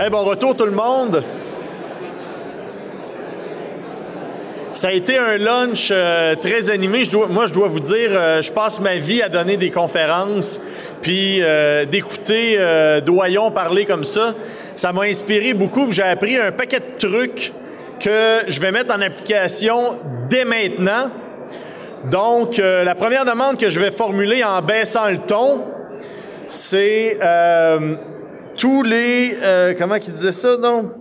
Hey, bon retour tout le monde. Ça a été un lunch très animé. Moi, je dois vous dire, je passe ma vie à donner des conférences, puis d'écouter Doyon parler comme ça. Ça m'a inspiré beaucoup. J'ai appris un paquet de trucs que je vais mettre en application dès maintenant. Donc, la première demande que je vais formuler en baissant le ton, c'est tous les... comment qu'il disait ça, donc?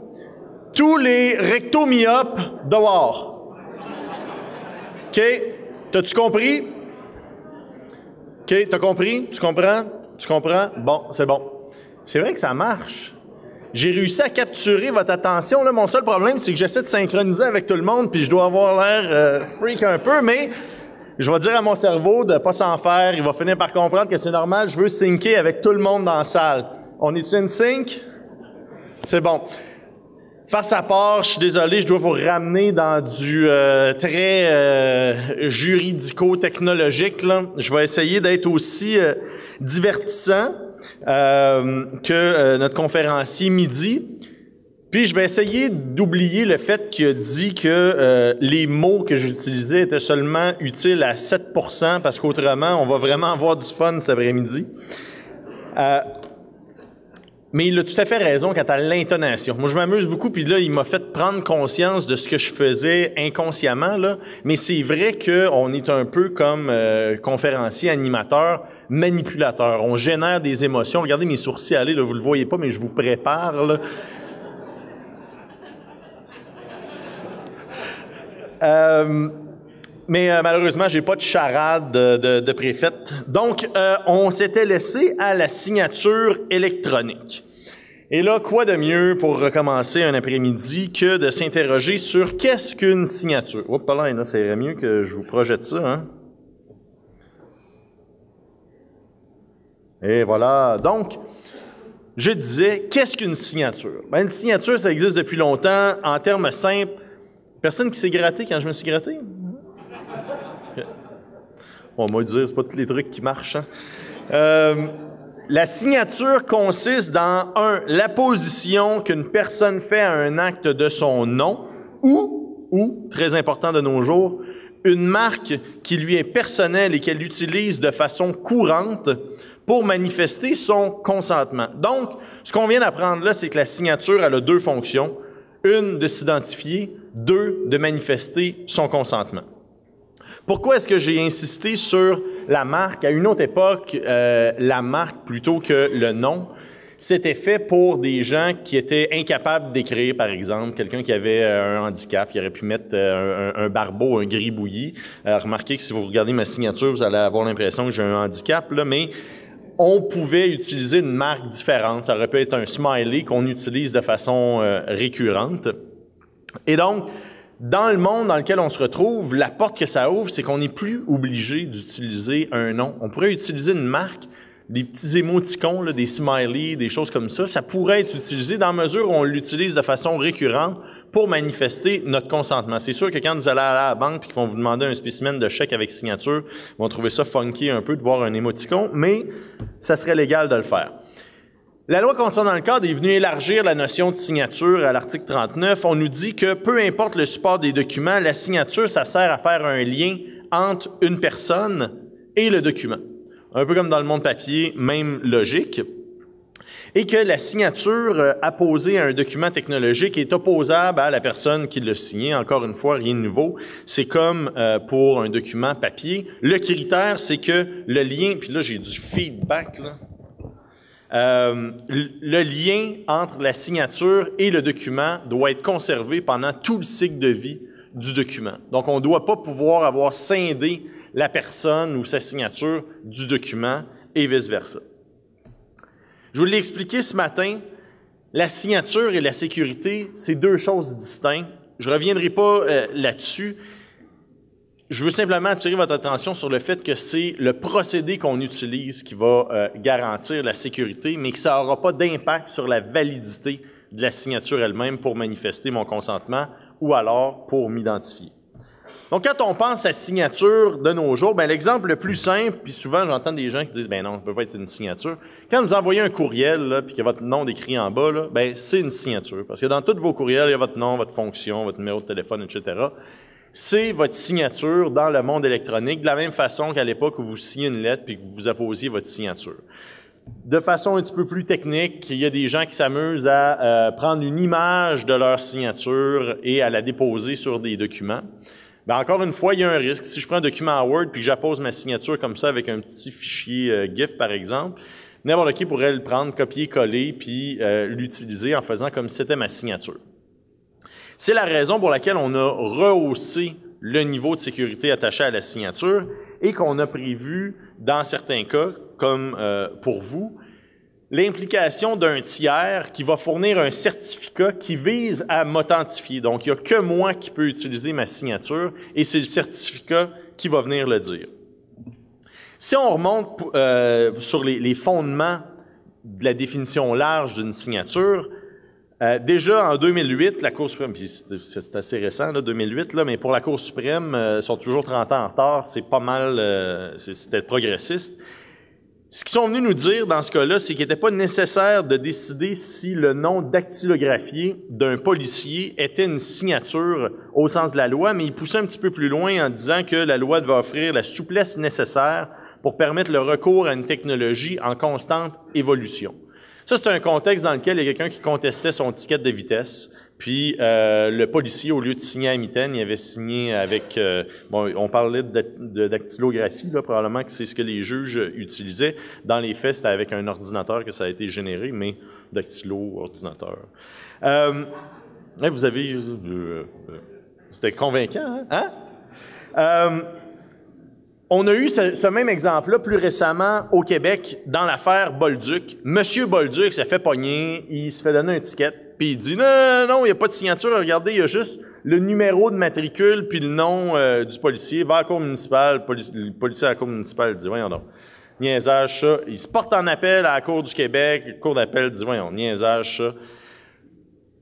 Tous les rectomyopes dehors. OK? T'as-tu compris? OK, t'as compris? Tu comprends? Tu comprends? Bon, c'est bon. C'est vrai que ça marche. J'ai réussi à capturer votre attention. Là, mon seul problème, c'est que j'essaie de synchroniser avec tout le monde, puis je dois avoir l'air freak un peu, mais je vais dire à mon cerveau de ne pas s'en faire. Il va finir par comprendre que c'est normal. Je veux syncer avec tout le monde dans la salle. On est-tu in sync? C'est bon. Face à part, je suis désolé, je dois vous ramener dans du très juridico-technologique, là. Je vais essayer d'être aussi divertissant que notre conférencier midi. Puis je vais essayer d'oublier le fait qu'il a dit que les mots que j'utilisais étaient seulement utiles à 7%, parce qu'autrement, on va vraiment avoir du fun cet après-midi. Mais il a tout à fait raison quant à l'intonation. Moi, je m'amuse beaucoup, puis là, il m'a fait prendre conscience de ce que je faisais inconsciemment, là. Mais c'est vrai qu'on est un peu comme conférencier, animateur, manipulateur. On génère des émotions. Regardez mes sourcils aller, là, vous le voyez pas, mais je vous prépare, là. Mais malheureusement, j'ai pas de charade de préfète. Donc, on s'était laissé à la signature électronique. Et là, quoi de mieux pour recommencer un après-midi que de s'interroger sur qu'est-ce qu'une signature? Oups, là, ça irait mieux que je vous projette ça, hein? Et voilà. Donc, je disais, qu'est-ce qu'une signature? Ben, une signature, ça existe depuis longtemps. En termes simples, personne qui s'est gratté quand je me suis gratté? On va dire, c'est pas tous les trucs qui marchent. Hein? La signature consiste dans, la position qu'une personne fait à un acte de son nom ou, très important de nos jours, une marque qui lui est personnelle et qu'elle utilise de façon courante pour manifester son consentement. Donc, ce qu'on vient d'apprendre là, c'est que la signature, elle a deux fonctions. Une, de s'identifier. Deux, de manifester son consentement. Pourquoi est-ce que j'ai insisté sur la marque? À une autre époque, la marque plutôt que le nom, c'était fait pour des gens qui étaient incapables d'écrire, par exemple. Quelqu'un qui avait un handicap, il aurait pu mettre un barbeau, un gribouillis. Remarquez que si vous regardez ma signature, vous allez avoir l'impression que j'ai un handicap, là, mais on pouvait utiliser une marque différente. Ça aurait pu être un smiley qu'on utilise de façon récurrente. Et donc, dans le monde dans lequel on se retrouve, la porte que ça ouvre, c'est qu'on n'est plus obligé d'utiliser un nom. On pourrait utiliser une marque, des petits émoticons, là, des smileys, des choses comme ça. Ça pourrait être utilisé dans la mesure où on l'utilise de façon récurrente pour manifester notre consentement. C'est sûr que quand vous allez à la banque et qu'ils vont vous demander un spécimen de chèque avec signature, ils vont trouver ça funky un peu de voir un émoticon, mais ça serait légal de le faire. La loi concernant le cadre est venue élargir la notion de signature à l'article 39. On nous dit que peu importe le support des documents, la signature, ça sert à faire un lien entre une personne et le document. Un peu comme dans le monde papier, même logique. Et que la signature apposée à un document technologique est opposable à la personne qui l'a signé. Encore une fois, rien de nouveau. C'est comme pour un document papier. Le critère, c'est que le lien, puis là j'ai du feedback, là. Le lien entre la signature et le document doit être conservé pendant tout le cycle de vie du document. Donc, on ne doit pas pouvoir avoir scindé la personne ou sa signature du document et vice-versa. Je vous l'ai expliqué ce matin, la signature et la sécurité, c'est deux choses distinctes. Je ne reviendrai pas là-dessus. Je veux simplement attirer votre attention sur le fait que c'est le procédé qu'on utilise qui va garantir la sécurité, mais que ça n'aura pas d'impact sur la validité de la signature elle-même pour manifester mon consentement ou alors pour m'identifier. Donc, quand on pense à signature de nos jours, ben, l'exemple le plus simple, puis souvent j'entends des gens qui disent, ben non, ça peut pas être une signature. Quand vous envoyez un courriel, là, puis que votre nom décrit en bas, là, ben, c'est une signature. Parce que dans tous vos courriels, il y a votre nom, votre fonction, votre numéro de téléphone, etc. C'est votre signature dans le monde électronique, de la même façon qu'à l'époque où vous signiez une lettre puis que vous apposiez votre signature. De façon un petit peu plus technique, il y a des gens qui s'amusent à prendre une image de leur signature et à la déposer sur des documents. Ben encore une fois, il y a un risque. Si je prends un document Word puis que j'appose ma signature comme ça avec un petit fichier GIF, par exemple, n'importe qui pourrait le prendre, copier-coller, puis l'utiliser en faisant comme si c'était ma signature. C'est la raison pour laquelle on a rehaussé le niveau de sécurité attaché à la signature et qu'on a prévu, dans certains cas, comme pour vous, l'implication d'un tiers qui va fournir un certificat qui vise à m'authentifier. Donc, il n'y a que moi qui peux utiliser ma signature et c'est le certificat qui va venir le dire. Si on remonte sur les fondements de la définition large d'une signature, déjà en 2008, la Cour suprême, puis c'est assez récent, là, 2008, là, mais pour la Cour suprême, ils sont toujours 30 ans en retard, c'est pas mal, c'était progressiste. Ce qu'ils sont venus nous dire dans ce cas-là, c'est qu'il n'était pas nécessaire de décider si le nom dactylographié d'un policier était une signature au sens de la loi, mais ils poussaient un petit peu plus loin en disant que la loi devait offrir la souplesse nécessaire pour permettre le recours à une technologie en constante évolution. Ça, c'est un contexte dans lequel il y a quelqu'un qui contestait son ticket de vitesse, puis le policier, au lieu de signer à mitaine, il avait signé avec... bon, on parlait de dactylographie, là, probablement que c'est ce que les juges utilisaient. Dans les faits, c'était avec un ordinateur que ça a été généré, mais dactylo, ordinateur. Vous avez... c'était convaincant, hein? On a eu ce même exemple-là plus récemment au Québec dans l'affaire Bolduc. Monsieur Bolduc s'est fait pogner, il se fait donner un ticket, puis il dit non, il n'y a pas de signature, regardez, il y a juste le numéro de matricule puis le nom du policier. Va à la cour municipale, le policier à la cour municipale dit voyons donc, niaisage ça. Il se porte en appel à la Cour du Québec, la Cour d'appel dit voyons, niaisage ça.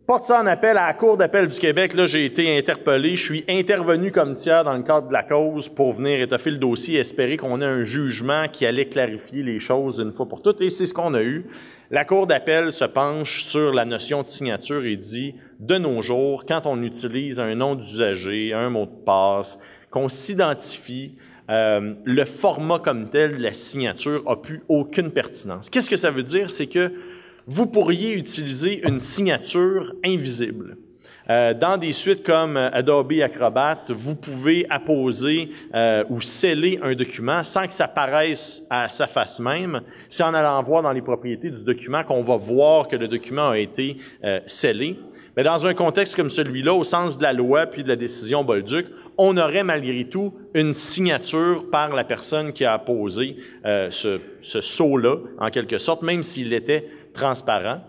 Porte ça en appel à la Cour d'appel du Québec. Là, j'ai été interpellé. Je suis intervenu comme tiers dans le cadre de la cause pour venir étoffer le dossier et espérer qu'on ait un jugement qui allait clarifier les choses une fois pour toutes. Et c'est ce qu'on a eu. La Cour d'appel se penche sur la notion de signature et dit, de nos jours, quand on utilise un nom d'usager, un mot de passe, qu'on s'identifie, le format comme tel de la signature n'a plus aucune pertinence. Qu'est-ce que ça veut dire? C'est que vous pourriez utiliser une signature invisible. Dans des suites comme Adobe Acrobat, vous pouvez apposer ou sceller un document sans que ça paraisse à sa face même. C'est en allant voir dans les propriétés du document qu'on va voir que le document a été scellé. Mais dans un contexte comme celui-là, au sens de la loi puis de la décision Bolduc, on aurait malgré tout une signature par la personne qui a apposé ce sceau-là, en quelque sorte, même s'il était transparent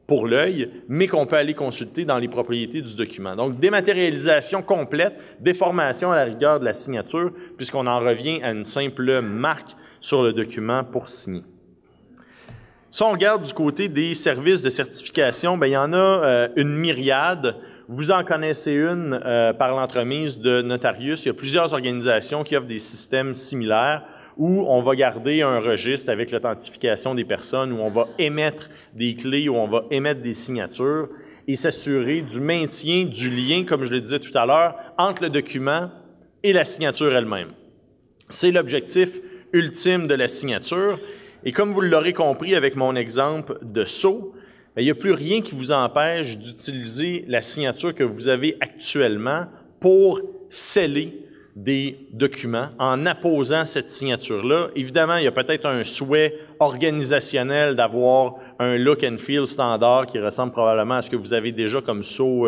pour l'œil, mais qu'on peut aller consulter dans les propriétés du document. Donc, dématérialisation complète, déformation à la rigueur de la signature, puisqu'on en revient à une simple marque sur le document pour signer. Si on regarde du côté des services de certification, bien, il y en a une myriade. Vous en connaissez une par l'entremise de Notarius. Il y a plusieurs organisations qui offrent des systèmes similaires où on va garder un registre avec l'authentification des personnes, où on va émettre des clés, où on va émettre des signatures et s'assurer du maintien du lien, comme je le disais tout à l'heure, entre le document et la signature elle-même. C'est l'objectif ultime de la signature. Et comme vous l'aurez compris avec mon exemple de sceau, il n'y a plus rien qui vous empêche d'utiliser la signature que vous avez actuellement pour sceller des documents en apposant cette signature-là. Évidemment, il y a peut-être un souhait organisationnel d'avoir un look and feel standard qui ressemble probablement à ce que vous avez déjà comme sceau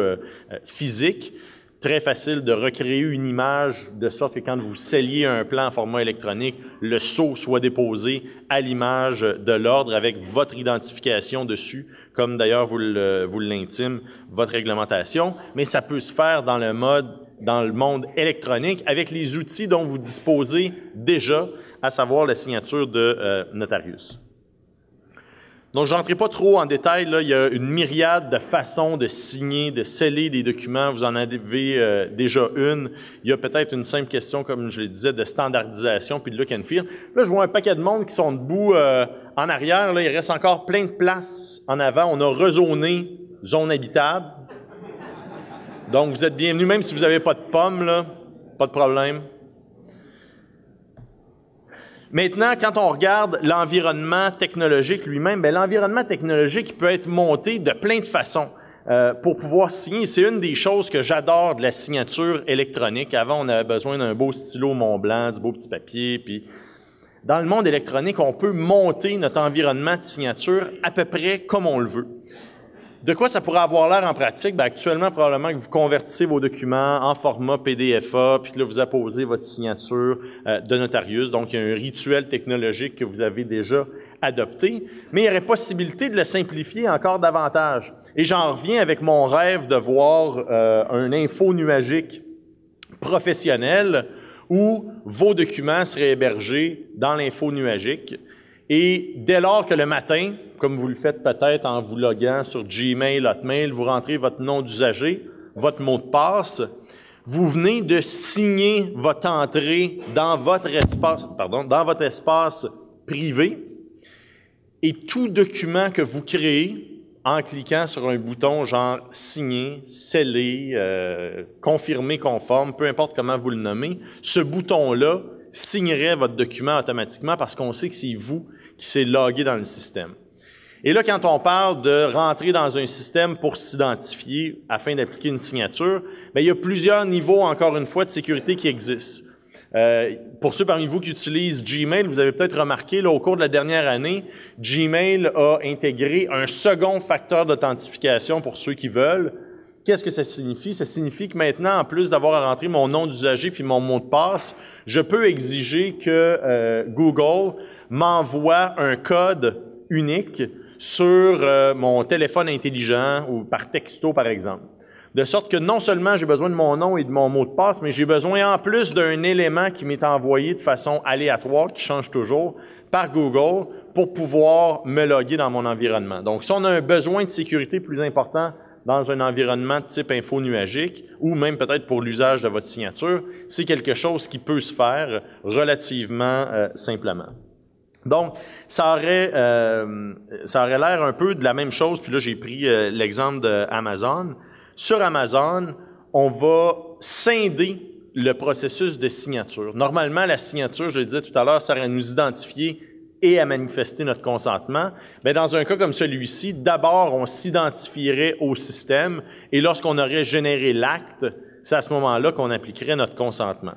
physique. Très facile de recréer une image de sorte que quand vous scelliez un plan en format électronique, le sceau soit déposé à l'image de l'ordre avec votre identification dessus, comme d'ailleurs vous l'intime votre réglementation. Mais ça peut se faire dans le monde électronique avec les outils dont vous disposez déjà, à savoir la signature de Notarius. Donc, je n'entrerai pas trop en détail. Là, il y a une myriade de façons de signer, de sceller des documents. Vous en avez déjà une. Il y a peut-être une simple question, comme je le disais, de standardisation puis de look and feel. Là, je vois un paquet de monde qui sont debout en arrière. Là, il reste encore plein de places en avant. On a rezoné zone habitable. Donc, vous êtes bienvenus, même si vous n'avez pas de pommes, là, pas de problème. Maintenant, quand on regarde l'environnement technologique lui-même, bien, l'environnement technologique peut être monté de plein de façons pour pouvoir signer. C'est une des choses que j'adore de la signature électronique. Avant, on avait besoin d'un beau stylo Montblanc, du beau petit papier. Puis, dans le monde électronique, on peut monter notre environnement de signature à peu près comme on le veut. De quoi ça pourrait avoir l'air en pratique? Bien, actuellement, probablement que vous convertissez vos documents en format PDFA, puis que là, vous apposez votre signature de notarius. Donc, il y a un rituel technologique que vous avez déjà adopté. Mais il y aurait possibilité de le simplifier encore davantage. Et j'en reviens avec mon rêve de voir un info nuagique professionnel où vos documents seraient hébergés dans l'info nuagique. Et dès lors que le matin, comme vous le faites peut-être en vous loguant sur Gmail, Hotmail, vous rentrez votre nom d'usager, votre mot de passe, vous venez de signer votre entrée dans votre espace privé, et tout document que vous créez en cliquant sur un bouton genre signer, sceller, confirmer conforme, peu importe comment vous le nommez, ce bouton-là signerait votre document automatiquement parce qu'on sait que c'est vous qui s'est logué dans le système. Et là, quand on parle de rentrer dans un système pour s'identifier afin d'appliquer une signature, bien, il y a plusieurs niveaux, encore une fois, de sécurité qui existent. Pour ceux parmi vous qui utilisent Gmail, vous avez peut-être remarqué, là, au cours de la dernière année, Gmail a intégré un second facteur d'authentification pour ceux qui veulent. Qu'est-ce que ça signifie? Ça signifie que maintenant, en plus d'avoir à rentrer mon nom d'usager puis mon mot de passe, je peux exiger que Google m'envoie un code unique sur mon téléphone intelligent ou par texto, par exemple. De sorte que non seulement j'ai besoin de mon nom et de mon mot de passe, mais j'ai besoin en plus d'un élément qui m'est envoyé de façon aléatoire, qui change toujours, par Google, pour pouvoir me loguer dans mon environnement. Donc, si on a un besoin de sécurité plus important dans un environnement de type info nuagique, ou même peut-être pour l'usage de votre signature, c'est quelque chose qui peut se faire relativement simplement. Donc, ça aurait l'air un peu de la même chose, puis là, j'ai pris l'exemple d'Amazon. Sur Amazon, on va scinder le processus de signature. Normalement, la signature, je le disais tout à l'heure, sert à nous identifier et à manifester notre consentement. Mais dans un cas comme celui-ci, d'abord, on s'identifierait au système et lorsqu'on aurait généré l'acte, c'est à ce moment-là qu'on appliquerait notre consentement.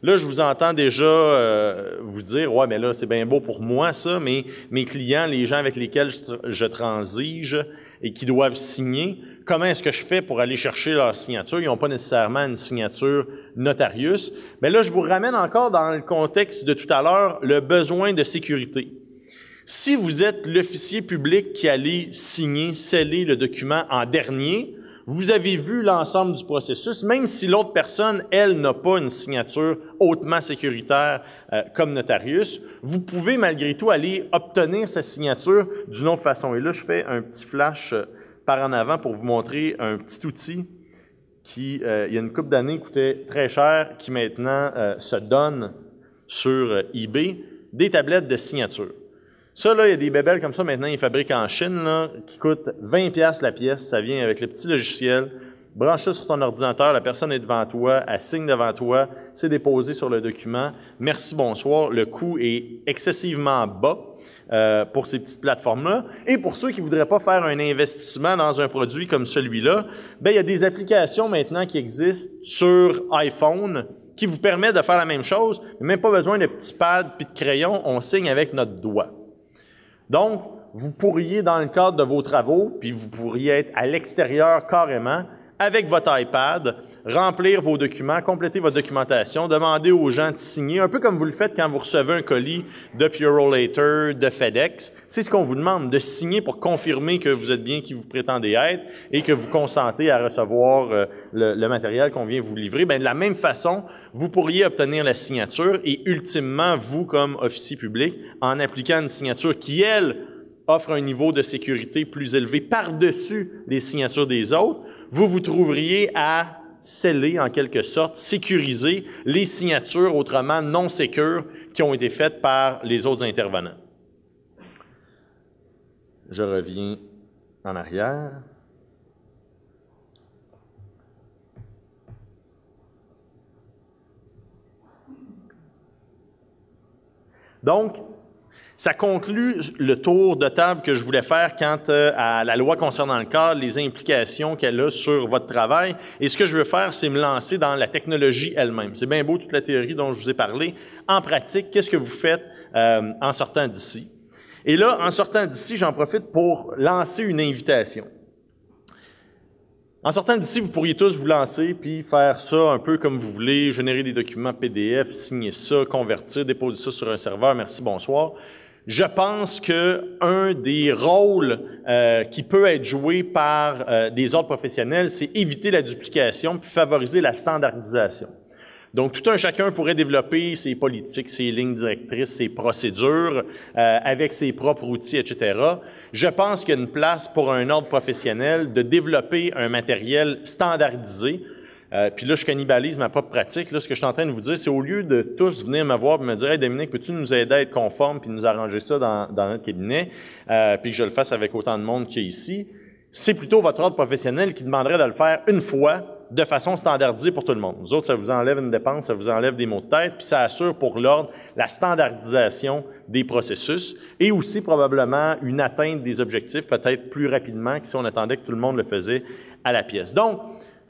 Là, je vous entends déjà vous dire « Ouais, mais là, c'est bien beau pour moi, ça, mais mes clients, les gens avec lesquels je transige et qui doivent signer, comment est-ce que je fais pour aller chercher leur signature? Ils n'ont pas nécessairement une signature notarius. » Mais là, je vous ramène encore dans le contexte de tout à l'heure, le besoin de sécurité. Si vous êtes l'officier public qui allait signer, sceller le document en dernier, vous avez vu l'ensemble du processus, même si l'autre personne, elle, n'a pas une signature hautement sécuritaire comme notarius, vous pouvez malgré tout aller obtenir sa signature d'une autre façon. Et là, je fais un petit flash par en avant pour vous montrer un petit outil qui, il y a une couple d'années, coûtait très cher, qui maintenant se donne sur eBay, des tablettes de signature. Ça, là, il y a des bébelles comme ça, maintenant, ils fabriquent en Chine, là, qui coûtent 20$ la pièce. Ça vient avec le petit logiciel. Branche ça sur ton ordinateur, la personne est devant toi, elle signe devant toi, c'est déposé sur le document. Merci, bonsoir. Le coût est excessivement bas pour ces petites plateformes-là. Et pour ceux qui ne voudraient pas faire un investissement dans un produit comme celui-là, ben, il y a des applications maintenant qui existent sur iPhone qui vous permettent de faire la même chose, mais même pas besoin de petits pads puis de crayons, on signe avec notre doigt. Donc, vous pourriez, dans le cadre de vos travaux, puis vous pourriez être à l'extérieur carrément, avec votre iPad, remplir vos documents, compléter votre documentation, demander aux gens de signer, un peu comme vous le faites quand vous recevez un colis de Purolator, de FedEx. C'est ce qu'on vous demande, de signer pour confirmer que vous êtes bien qui vous prétendez être et que vous consentez à recevoir le matériel qu'on vient vous livrer. Bien, de la même façon, vous pourriez obtenir la signature et ultimement, vous, comme officier public, en appliquant une signature qui, elle, offre un niveau de sécurité plus élevé par-dessus les signatures des autres, vous vous trouveriez à sceller, en quelque sorte, sécuriser les signatures autrement non sécures qui ont été faites par les autres intervenants. Je reviens en arrière. Donc, ça conclut le tour de table que je voulais faire quant à la loi concernant le cadre, les implications qu'elle a sur votre travail. Et ce que je veux faire, c'est me lancer dans la technologie elle-même. C'est bien beau toute la théorie dont je vous ai parlé. En pratique, qu'est-ce que vous faites en sortant d'ici? Et là, en sortant d'ici, j'en profite pour lancer une invitation. En sortant d'ici, vous pourriez tous vous lancer puis faire ça un peu comme vous voulez, générer des documents PDF, signer ça, convertir, déposer ça sur un serveur, merci, bonsoir. Je pense que un des rôles qui peut être joué par des ordres professionnels, c'est éviter la duplication puis favoriser la standardisation. Donc, tout un chacun pourrait développer ses politiques, ses lignes directrices, ses procédures avec ses propres outils, etc. Je pense qu'il y a une place pour un ordre professionnel de développer un matériel standardisé. Puis là, je cannibalise ma propre pratique. Là, ce que je suis en train de vous dire, c'est au lieu de tous venir me voir et me dire « Hey, Dominique, peux-tu nous aider à être conforme puis nous arranger ça dans notre cabinet puis que je le fasse avec autant de monde qu'il y a ici », c'est plutôt votre ordre professionnel qui demanderait de le faire une fois de façon standardisée pour tout le monde. Vous autres, ça vous enlève une dépense, ça vous enlève des maux de tête, puis ça assure pour l'ordre la standardisation des processus et aussi probablement une atteinte des objectifs peut-être plus rapidement que si on attendait que tout le monde le faisait à la pièce. Donc,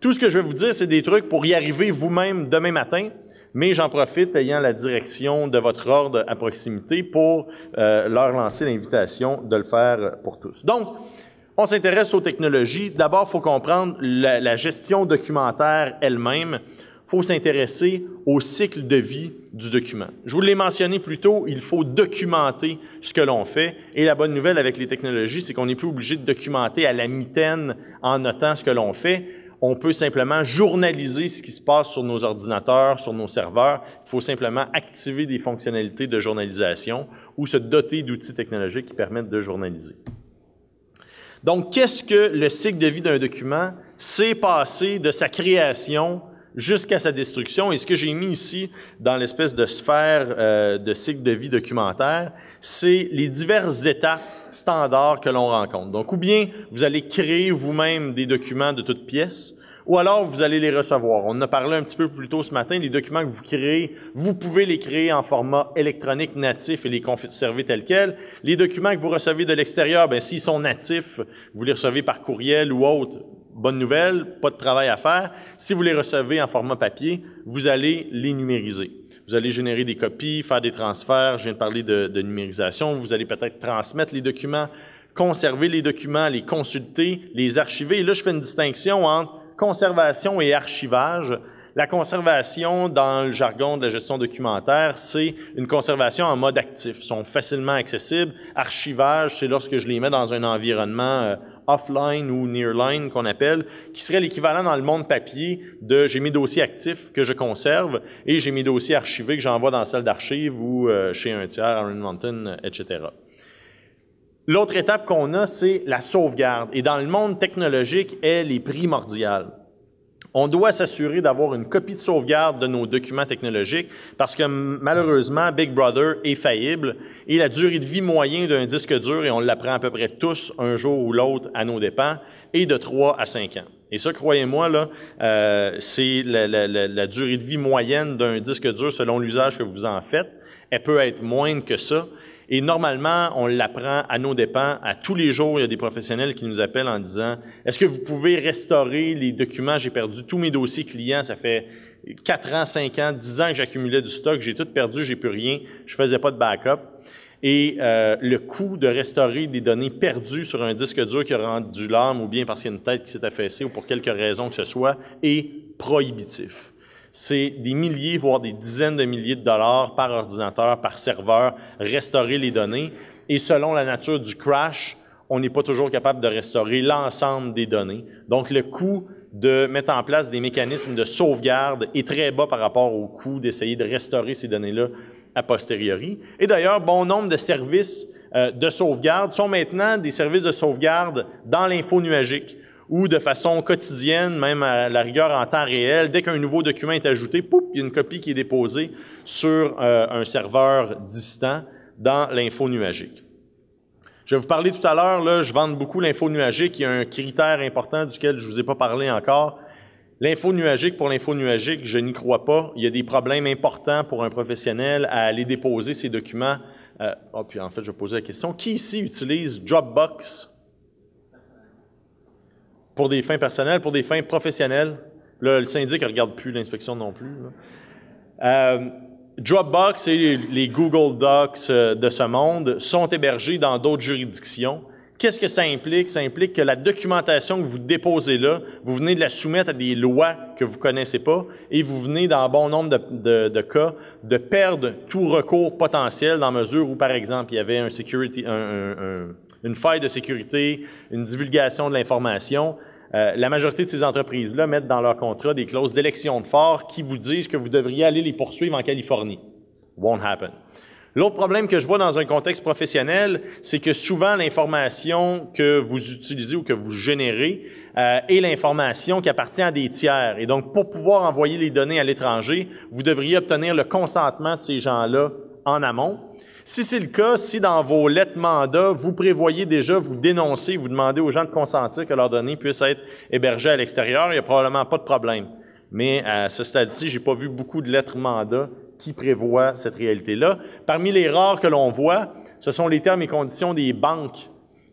tout ce que je vais vous dire, c'est des trucs pour y arriver vous-même demain matin, mais j'en profite ayant la direction de votre ordre à proximité pour leur lancer l'invitation de le faire pour tous. Donc, on s'intéresse aux technologies. D'abord, il faut comprendre la gestion documentaire elle-même. Il faut s'intéresser au cycle de vie du document. Je vous l'ai mentionné plus tôt, il faut documenter ce que l'on fait. Et la bonne nouvelle avec les technologies, c'est qu'on n'est plus obligé de documenter à la mitaine en notant ce que l'on fait. On peut simplement journaliser ce qui se passe sur nos ordinateurs, sur nos serveurs. Il faut simplement activer des fonctionnalités de journalisation ou se doter d'outils technologiques qui permettent de journaliser. Donc, qu'est-ce que le cycle de vie d'un document? C'est passer de sa création jusqu'à sa destruction. Et ce que j'ai mis ici dans l'espèce de sphère de cycle de vie documentaire, c'est les diverses étapes standards que l'on rencontre. Donc, ou bien vous allez créer vous-même des documents de toutes pièces, ou alors vous allez les recevoir. On en a parlé un petit peu plus tôt ce matin, les documents que vous créez, vous pouvez les créer en format électronique natif et les conserver tels quels. Les documents que vous recevez de l'extérieur, bien, s'ils sont natifs, vous les recevez par courriel ou autre, bonne nouvelle, pas de travail à faire. Si vous les recevez en format papier, vous allez les numériser. Vous allez générer des copies, faire des transferts, je viens de parler de numérisation, vous allez peut-être transmettre les documents, conserver les documents, les consulter, les archiver. Et là, je fais une distinction entre conservation et archivage. La conservation, dans le jargon de la gestion documentaire, c'est une conservation en mode actif. Ils sont facilement accessibles. Archivage, c'est lorsque je les mets dans un environnement offline ou nearline qu'on appelle, qui serait l'équivalent dans le monde papier de j'ai mes dossiers actifs que je conserve et j'ai mes dossiers archivés que j'envoie dans la salle d'archives ou chez un tiers, Iron Mountain, etc. L'autre étape qu'on a, c'est la sauvegarde. Et dans le monde technologique, elle est primordiale. On doit s'assurer d'avoir une copie de sauvegarde de nos documents technologiques parce que malheureusement, Big Brother est faillible et la durée de vie moyenne d'un disque dur, et on l'apprend à peu près tous un jour ou l'autre à nos dépens, est de 3 à 5 ans. Et ça, croyez-moi, là, c'est la durée de vie moyenne d'un disque dur selon l'usage que vous en faites. Elle peut être moindre que ça. Et normalement, on l'apprend à nos dépens. À tous les jours, il y a des professionnels qui nous appellent en disant « Est-ce que vous pouvez restaurer les documents? J'ai perdu tous mes dossiers clients. Ça fait 4 ans, 5 ans, 10 ans que j'accumulais du stock. J'ai tout perdu, j'ai plus rien. Je faisais pas de backup. » Et le coût de restaurer des données perdues sur un disque dur qui a rendu l'âme ou bien parce qu'il y a une tête qui s'est affaissée ou pour quelque raison que ce soit est prohibitif. C'est des milliers, voire des dizaines de milliers de dollars par ordinateur, par serveur, restaurer les données. Et selon la nature du crash, on n'est pas toujours capable de restaurer l'ensemble des données. Donc, le coût de mettre en place des mécanismes de sauvegarde est très bas par rapport au coût d'essayer de restaurer ces données-là a posteriori. Et d'ailleurs, bon nombre de services de sauvegarde sont maintenant des services de sauvegarde dans l'info nuagique ou de façon quotidienne, même à la rigueur en temps réel. Dès qu'un nouveau document est ajouté, pouf, il y a une copie qui est déposée sur un serveur distant dans l'info nuagique. Je vais vous parler tout à l'heure, là, je vante beaucoup l'info nuagique. Il y a un critère important duquel je ne vous ai pas parlé encore. L'info nuagique, pour l'info nuagique, je n'y crois pas. Il y a des problèmes importants pour un professionnel à aller déposer ces documents. Puis en fait, je vais poser la question. Qui ici utilise Dropbox pour des fins personnelles, pour des fins professionnelles? Là, le syndic ne regarde plus l'inspection non plus. Dropbox et les Google Docs de ce monde sont hébergés dans d'autres juridictions. Qu'est-ce que ça implique? Ça implique que la documentation que vous déposez là, vous venez de la soumettre à des lois que vous connaissez pas et vous venez, dans un bon nombre de cas, de perdre tout recours potentiel dans mesure où, par exemple, il y avait une faille de sécurité, une divulgation de l'information. La majorité de ces entreprises-là mettent dans leur contrat des clauses d'élection de force qui vous disent que vous devriez aller les poursuivre en Californie. Won't happen. L'autre problème que je vois dans un contexte professionnel, c'est que souvent l'information que vous utilisez ou que vous générez est l'information qui appartient à des tiers. Et donc, pour pouvoir envoyer les données à l'étranger, vous devriez obtenir le consentement de ces gens-là en amont. Si c'est le cas, si dans vos lettres mandat, vous prévoyez déjà, vous dénoncez, vous demandez aux gens de consentir que leurs données puissent être hébergées à l'extérieur, il n'y a probablement pas de problème. Mais à ce stade-ci, j'ai pas vu beaucoup de lettres mandat qui prévoient cette réalité-là. Parmi les rares que l'on voit, ce sont les termes et conditions des banques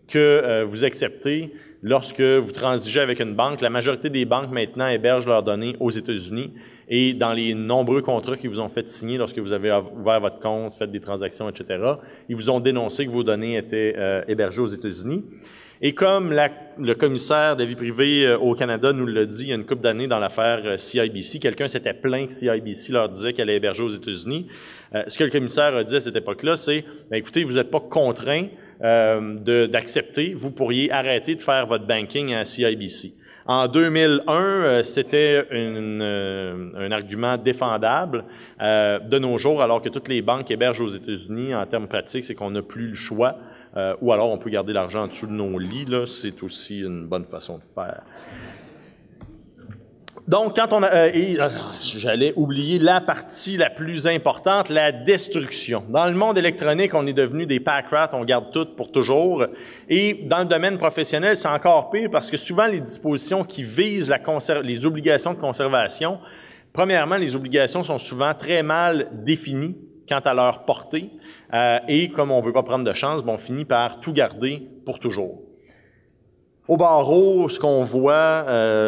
que vous acceptez lorsque vous transigez avec une banque. La majorité des banques maintenant hébergent leurs données aux États-Unis et dans les nombreux contrats qu'ils vous ont fait signer lorsque vous avez ouvert votre compte, fait des transactions, etc., ils vous ont dénoncé que vos données étaient hébergées aux États-Unis. Et comme le commissaire de la vie privée au Canada nous l'a dit il y a une couple d'années dans l'affaire CIBC, quelqu'un s'était plaint que CIBC leur disait qu'elle est hébergée aux États-Unis. Ce que le commissaire a dit à cette époque-là, c'est « écoutez, vous n'êtes pas contraint d'accepter, vous pourriez arrêter de faire votre banking à CIBC ». En 2001, c'était un argument défendable. De nos jours, alors que toutes les banques hébergent aux États-Unis, en termes pratiques, c'est qu'on n'a plus le choix. Ou alors on peut garder l'argent en dessous de nos lits, là, c'est aussi une bonne façon de faire. Donc, quand on a... j'allais oublier la partie la plus importante, la destruction. Dans le monde électronique, on est devenu des pack rats, on garde tout pour toujours. Et dans le domaine professionnel, c'est encore pire parce que souvent, les dispositions qui visent les obligations de conservation, premièrement, les obligations sont souvent très mal définies quant à leur portée. Et comme on ne veut pas prendre de chance, on finit par tout garder pour toujours. Au barreau, ce qu'on voit,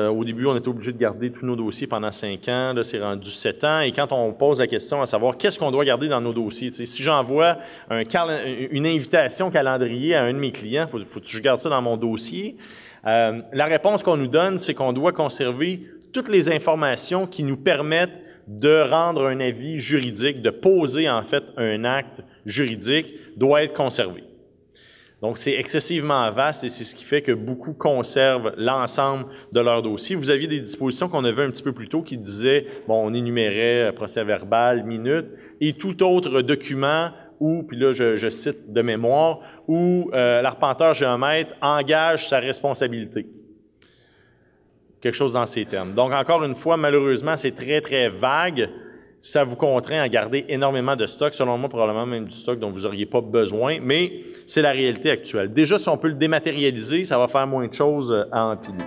au début, on était obligé de garder tous nos dossiers pendant 5 ans. Là, c'est rendu 7 ans. Et quand on pose la question à savoir qu'est-ce qu'on doit garder dans nos dossiers, si j'envoie une invitation calendrier à un de mes clients, faut que je garde ça dans mon dossier. La réponse qu'on nous donne, c'est qu'on doit conserver toutes les informations qui nous permettent de rendre un avis juridique, de poser en fait un acte juridique, doit être conservé. Donc, c'est excessivement vaste et c'est ce qui fait que beaucoup conservent l'ensemble de leur dossier. Vous aviez des dispositions qu'on avait un petit peu plus tôt qui disaient, bon, on énumérait procès-verbal, minutes, et tout autre document où, puis là, je cite de mémoire, où l'arpenteur géomètre engage sa responsabilité. Quelque chose dans ces termes. Donc, encore une fois, malheureusement, c'est très, très vague. Ça vous contraint à garder énormément de stock, selon moi, probablement même du stock dont vous n'auriez pas besoin, mais c'est la réalité actuelle. Déjà, si on peut le dématérialiser, ça va faire moins de choses à empiler.